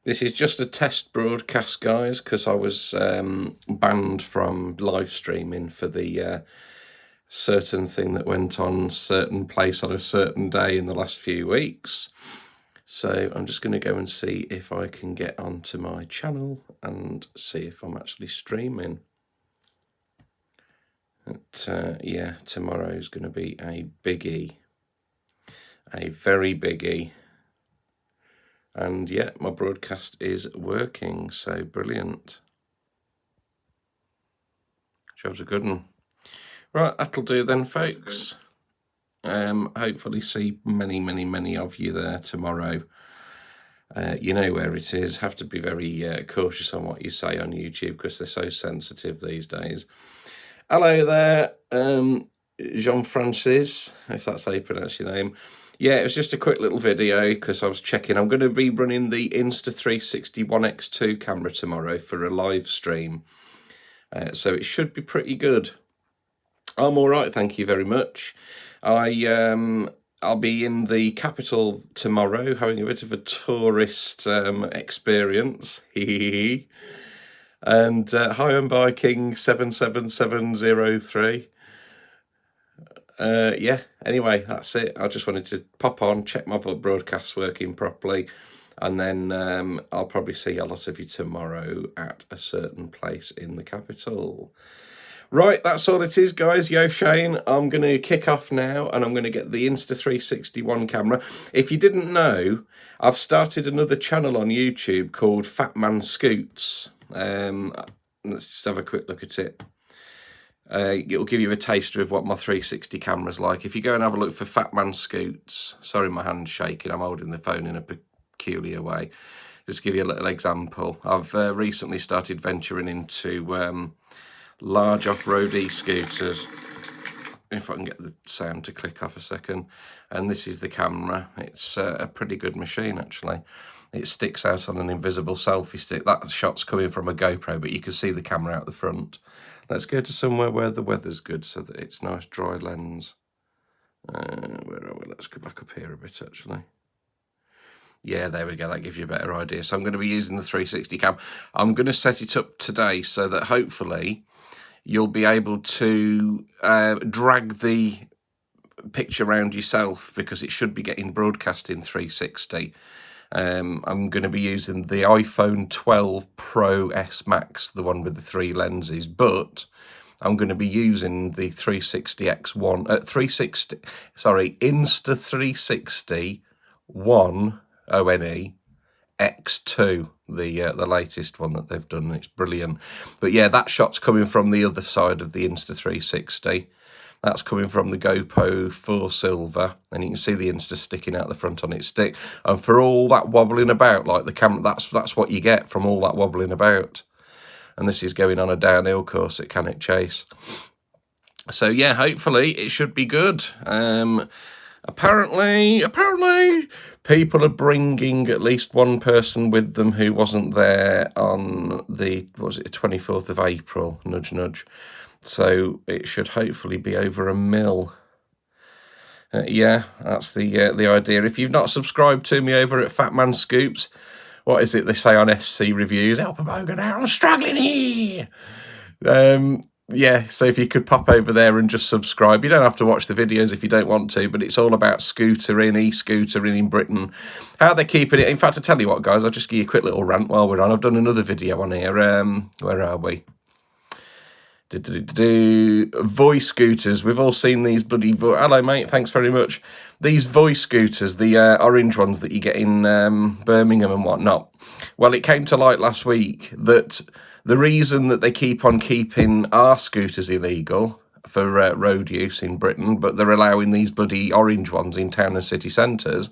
This is just a test broadcast, guys, because I was banned from live streaming for the certain thing that went on certain place on a certain day in the last few weeks. So I'm just going to go and see if I can get onto my channel and see if I'm actually streaming. But, yeah, tomorrow's going to be a biggie, a very biggie. And yeah, my broadcast is working, so brilliant. Job's a good one. Right, that'll do then, folks. Hopefully see many of you there tomorrow. You know where it is. Have to be very cautious on what you say on YouTube because they're so sensitive these days. Hello there, Jean-Francis, if that's how you pronounce your name. Yeah, it was just a quick little video because I was checking. I'm going to be running the Insta360 One X2 camera tomorrow for a live stream. So it should be pretty good. I'm all right, thank you very much. I'll be in the capital tomorrow, having a bit of a tourist experience. And hi, I'm Viking 77703. Yeah, anyway, that's it. I just wanted to pop on, check my broadcast working properly, and then I'll probably see a lot of you tomorrow at a certain place in the capital. Right, that's all it is, guys. Yo, Shane, I'm going to kick off now, and I'm going to get the Insta360 One camera. If you didn't know, I've started another channel on YouTube called Fat Man Scoots. Let's just have a quick look at it. It'll give you a taster of what my 360 camera's like. If you go and have a look for Fat Man Scoots, sorry, my hand's shaking. I'm holding the phone in a peculiar way. Just give you a little example. I've recently started venturing into large off-road scooters. If I can get the sound to click off a second. And this is the camera. It's a pretty good machine, actually. It sticks out on an invisible selfie stick. That shot's coming from a GoPro, but you can see the camera out the front. Let's go to somewhere where the weather's good so that it's nice dry lens. Where are we? Let's go back up here a bit, actually. Yeah, there we go. That gives you a better idea. So I'm going to be using the 360 cam. I'm going to set it up today so that hopefully you'll be able to drag the picture around yourself because it should be getting broadcast in 360. I'm going to be using the iPhone 12 Pro S Max, the one with the 3 lenses, but I'm going to be using the 360X1, Insta360 One ONE X2, the latest one that they've done. It's brilliant. But yeah, that shot's coming from the other side of the Insta360. That's coming from the GoPro 4 Silver, and you can see the Insta sticking out the front on its stick. And for all that wobbling about, like the camera, that's what you get from all that wobbling about. And this is going on a downhill course at Cannock Chase. So yeah, hopefully it should be good. Apparently, people are bringing at least one person with them who wasn't there on the, what was it, 24th of April, nudge, nudge. So it should hopefully be over 1 mil. Yeah, that's the idea. If you've not subscribed to me over at Fat Man Scoops, what is it they say on SC Reviews? Help a bogan out, I'm struggling here. Yeah, so if you could pop over there and just subscribe. You don't have to watch the videos if you don't want to, but it's all about scootering, e-scootering in Britain. How they're keeping it. In fact, I tell you what, guys, I'll just give you a quick little rant while we're on. I've done another video on here. Where are we? Voice scooters. We've all seen these bloody... Hello, mate. Thanks very much. These voice scooters, the orange ones that you get in Birmingham and whatnot. Well, it came to light last week that the reason that they keep on keeping our scooters illegal for road use in Britain, but they're allowing these bloody orange ones in town and city centres,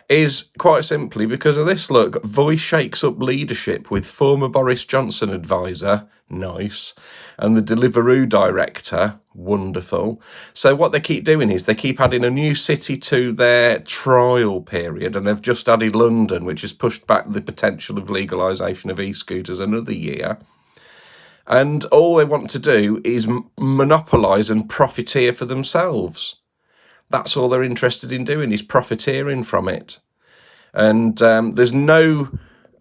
is quite simply because of this. Look, Voice shakes up leadership with former Boris Johnson advisor, nice, and the Deliveroo director, wonderful. So what they keep doing is they keep adding a new city to their trial period, and they've just added London, which has pushed back the potential of legalisation of e-scooters another year. And all they want to do is monopolise and profiteer for themselves. That's all they're interested in doing, is profiteering from it. And there's no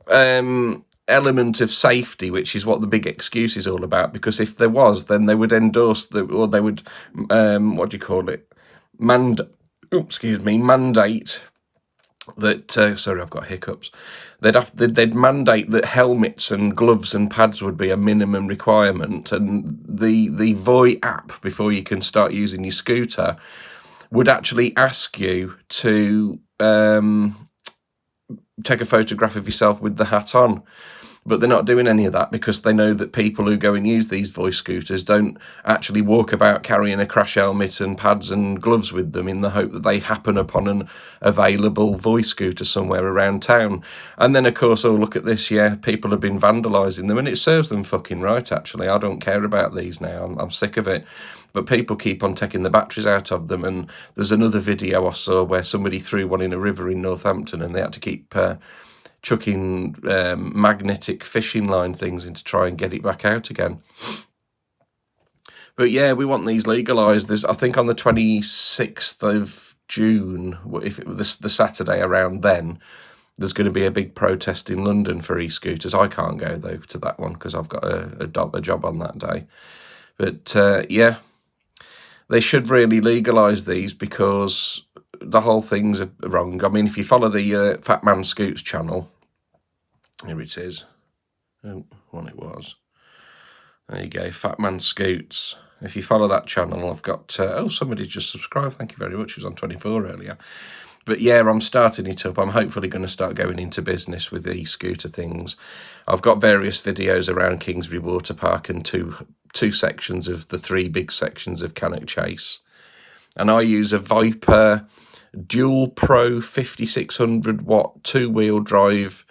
element of safety, which is what the big excuse is all about. Because if there was, then they would endorse or they would, what do you call it? Mandate that. Sorry, I've got hiccups. They'd mandate that helmets and gloves and pads would be a minimum requirement, and the Voi app, before you can start using your scooter, would actually ask you to take a photograph of yourself with the hat on. But they're not doing any of that because they know that people who go and use these Voi scooters don't actually walk about carrying a crash helmet and pads and gloves with them in the hope that they happen upon an available Voi scooter somewhere around town. And then, of course, oh, look at this, yeah, people have been vandalising them, and it serves them fucking right, actually. I don't care about these now. I'm sick of it. But people keep on taking the batteries out of them, and there's another video I saw where somebody threw one in a river in Northampton, and they had to keep chucking magnetic fishing line things in to try and get it back out again. But yeah, we want these legalised. There's, I think on the 26th of June, if it was the Saturday around then, there's going to be a big protest in London for e-scooters. I can't go, though, to that one because I've got a job on that day. But yeah, they should really legalise these because the whole thing's wrong. I mean, if you follow the Fat Man Scoots channel, here it is. Oh, well, it was. There you go, Fat Man Scoots. If you follow that channel, I've got... oh, somebody just subscribed. Thank you very much. It was on 24 earlier. But yeah, I'm starting it up. I'm hopefully going to start going into business with e-scooter things. I've got various videos around Kingsbury Water Park and two sections of the 3 big sections of Cannock Chase. And I use a Viper Dual Pro 5600 watt 2-wheel drive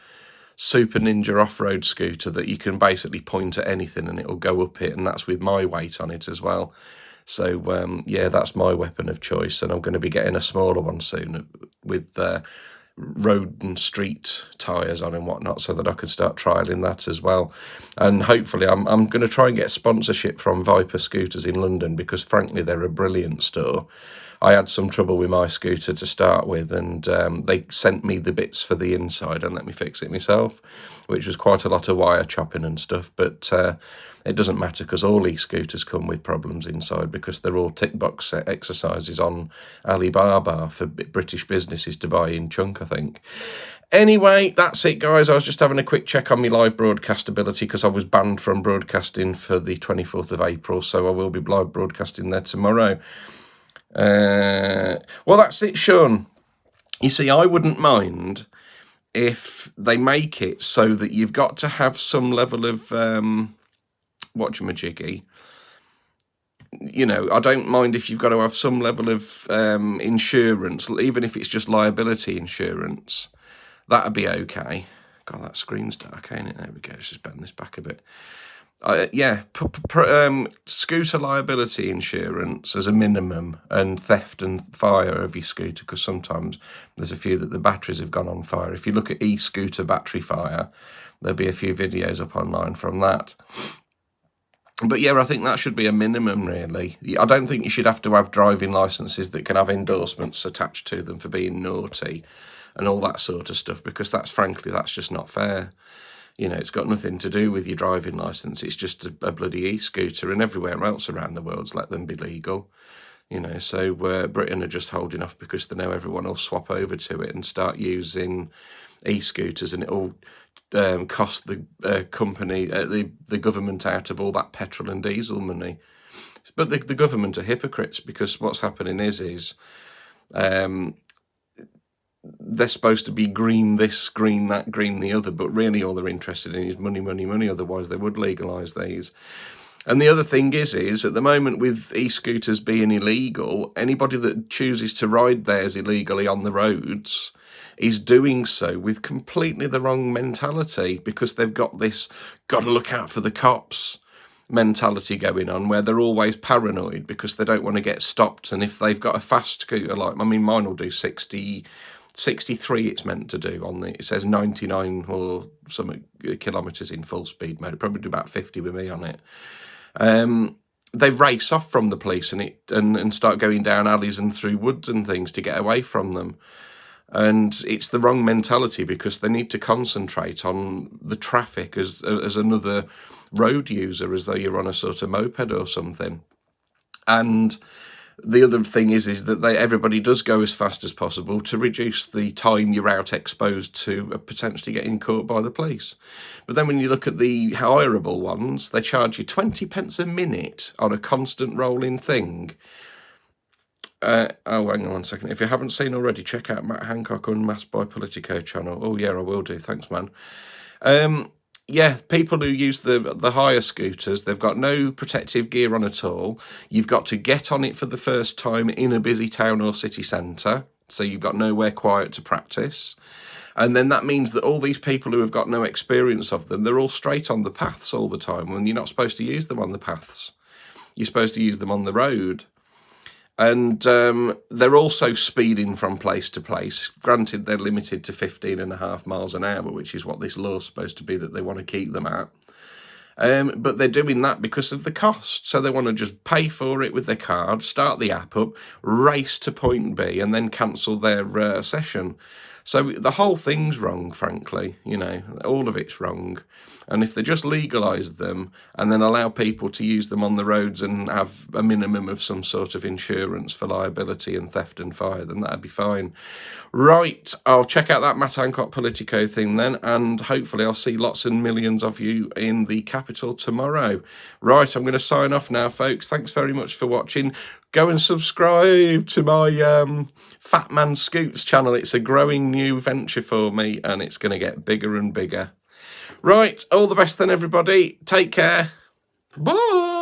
Super Ninja off-road scooter that you can basically point at anything and it'll go up it, and that's with my weight on it as well. So yeah, that's my weapon of choice, and I'm going to be getting a smaller one soon with road and street tyres on and whatnot, so that I can start trialling that as well. And hopefully I'm going to try and get sponsorship from Viper Scooters in London, because frankly they're a brilliant store. I had some trouble with my scooter to start with, and they sent me the bits for the inside and let me fix it myself, which was quite a lot of wire chopping and stuff. But it doesn't matter, because all e-scooters come with problems inside, because they're all tick box exercises on Alibaba for British businesses to buy in chunk, I think. Anyway, that's it, guys. I was just having a quick check on my live broadcast ability, because I was banned from broadcasting for the 24th of April, so I will be live broadcasting there tomorrow. Well, that's it, Sean. You see, I wouldn't mind if they make it so that you've got to have some level of whatchamajiggy. You know, I don't mind if you've got to have some level of insurance, even if it's just liability insurance. That'd be okay. God, that screen's dark, ain't it? There we go. Let's just bend this back a bit. Yeah, scooter liability insurance as a minimum, and theft and fire of your scooter, because sometimes there's a few that the batteries have gone on fire. If you look at e-scooter battery fire, there'll be a few videos up online from that. But yeah, I think that should be a minimum, really. I don't think you should have to have driving licenses that can have endorsements attached to them for being naughty and all that sort of stuff, because that's just not fair. You know, it's got nothing to do with your driving licence. It's just a bloody e-scooter, and everywhere else around the world's let them be legal. You know, so Britain are just holding off because they know everyone will swap over to it and start using e-scooters, and it'll cost the company, the government out of all that petrol and diesel money. But the government are hypocrites, because what's happening is they're supposed to be green this, green that, green the other, but really all they're interested in is money, money, money. Otherwise they would legalise these. And the other thing is at the moment, with e-scooters being illegal, anybody that chooses to ride theirs illegally on the roads is doing so with completely the wrong mentality, because they've got this gotta look out for the cops mentality going on, where they're always paranoid because they don't want to get stopped. And if they've got a fast scooter, like, I mean, mine will do 63 it's meant to do on it says 99 or some kilometres in full speed mode. It'll probably do about 50 with me on it. They race off from the police and start going down alleys and through woods and things to get away from them. And it's the wrong mentality, because they need to concentrate on the traffic as another road user, as though you're on a sort of moped or something. And the other thing is that everybody does go as fast as possible to reduce the time you're out exposed to potentially getting caught by the police. But then when you look at the hireable ones, they charge you 20 pence a minute on a constant rolling thing. Oh, hang on 1 second. If you haven't seen already, check out Matt Hancock Unmasked by Politico channel. Oh yeah, I will do. Thanks, man. Yeah, people who use the hire scooters, they've got no protective gear on at all. You've got to get on it for the first time in a busy town or city centre, so you've got nowhere quiet to practice. And then that means that all these people who have got no experience of them, they're all straight on the paths all the time, when you're not supposed to use them on the paths. You're supposed to use them on the road. And they're also speeding from place to place. Granted, they're limited to 15.5 miles an hour, which is what this law's supposed to be that they want to keep them at. But they're doing that because of the cost. So they want to just pay for it with their card, start the app up, race to point B, and then cancel their session. So the whole thing's wrong, frankly. You know, all of it's wrong. And if they just legalise them and then allow people to use them on the roads and have a minimum of some sort of insurance for liability and theft and fire, then that'd be fine. Right, I'll check out that Matt Hancock Politico thing then, and hopefully I'll see lots and millions of you in the capital tomorrow. Right, I'm going to sign off now, folks. Thanks very much for watching. Go and subscribe to my Fat Man Scoots channel. It's a growing new venture for me, and it's going to get bigger and bigger. Right, all the best then, everybody. Take care. Bye.